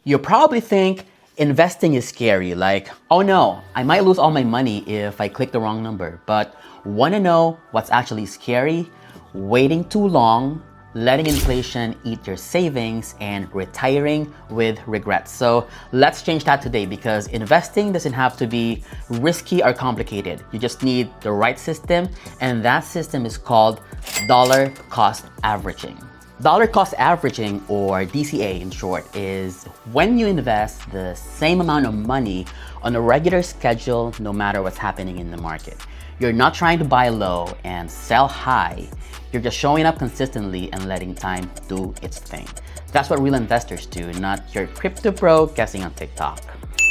You probably think investing is scary, like, oh no, I might lose all my money if I click the wrong number. But wanna know what's actually scary? Waiting too long, letting inflation eat your savings, and retiring with regrets. So let's change that today, because investing doesn't have to be risky or complicated. You just need the right system, and that system is called dollar cost averaging. Dollar cost averaging, or DCA in short, is when you invest the same amount of money on a regular schedule no matter what's happening in the market. You're not trying to buy low and sell high. You're just showing up consistently and letting time do its thing. That's what real investors do, not your crypto bro guessing on TikTok.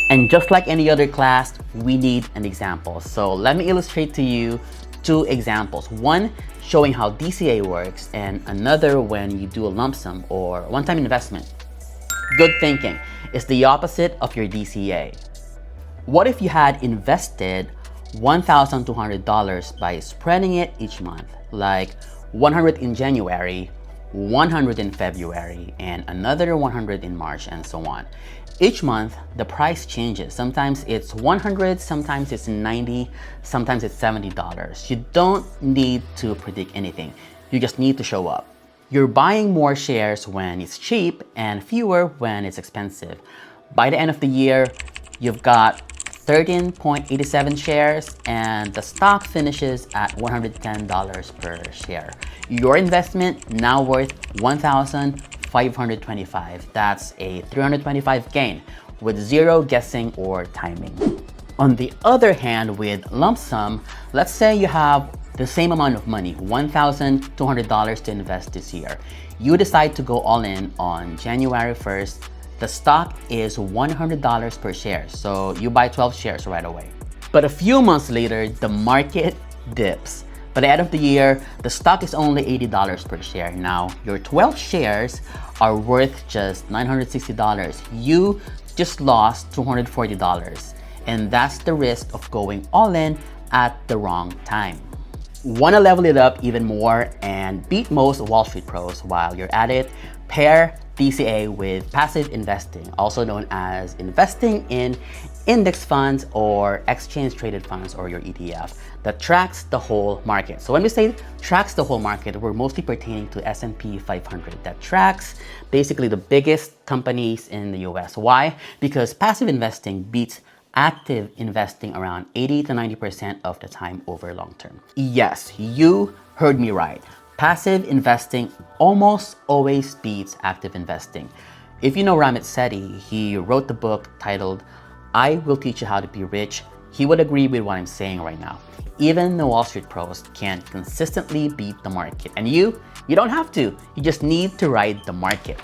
And just like any other class, we need an example. So let me illustrate to you two examples. One showing how DCA works, and another when you do a lump sum or one-time investment. Good thinking is the opposite of your DCA. What if you had invested $1,200 by spreading it each month, like 100 in January, 100 in February, and another 100 in March, and so on. Each month, the price changes. Sometimes it's 100, sometimes it's 90, sometimes it's $70. You don't need to predict anything. You just need to show up. You're buying more shares when it's cheap and fewer when it's expensive. By the end of the year, you've got 13.87 shares and the stock finishes at $110 per share. Your investment now worth $1,525. That's a 325 gain with zero guessing or timing. On the other hand, with lump sum, let's say you have the same amount of money, $1,200 to invest this year. You decide to go all in on January 1st. The stock is $100 per share, so you buy 12 shares right away. But a few months later, the market dips. By the end of the year, the stock is only $80 per share. Now, your 12 shares are worth just $960. You just lost $240. And that's the risk of going all in at the wrong time. Want to level it up even more and beat most Wall Street pros while you're at it? Pair DCA with passive investing, also known as investing in index funds or exchange traded funds, or your ETF, that tracks the whole market. So when we say tracks the whole market, we're mostly pertaining to S&P 500, that tracks basically the biggest companies in the US. Why? Because passive investing beats active investing around 80 to 90% of the time over long term. Yes, you heard me right. Passive investing almost always beats active investing. If you know Ramit Sethi, he wrote the book titled I Will Teach You How to Be Rich. He would agree with what I'm saying right now. Even the Wall Street pros can't consistently beat the market. And you don't have to. You just need to ride the market.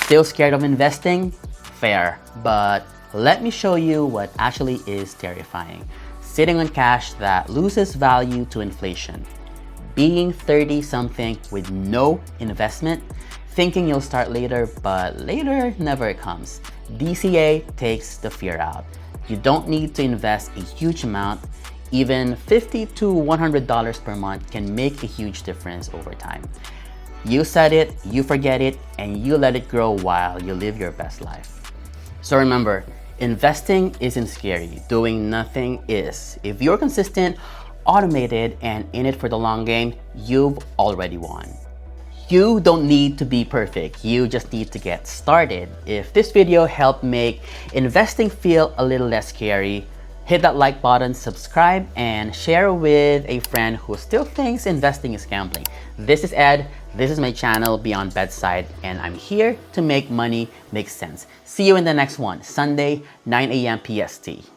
Still scared of investing? Fair. But let me show you what actually is terrifying. Sitting on cash that loses value to inflation. Being 30-something with no investment, thinking you'll start later, but later never comes. DCA takes the fear out. You don't need to invest a huge amount. Even $50 to $100 per month can make a huge difference over time. You set it, you forget it, and you let it grow while you live your best life. So remember, investing isn't scary. Doing nothing is. If you're consistent, automated, and in it for the long game, you've already won. You don't need to be perfect. You just need to get started. If this video helped make investing feel a little less scary, hit that like button, subscribe, and share with a friend who still thinks investing is gambling. This is Ed. This is my channel, Beyond Bedside, and I'm here to make money make sense. See you in the next one, Sunday, 9 a.m. PST.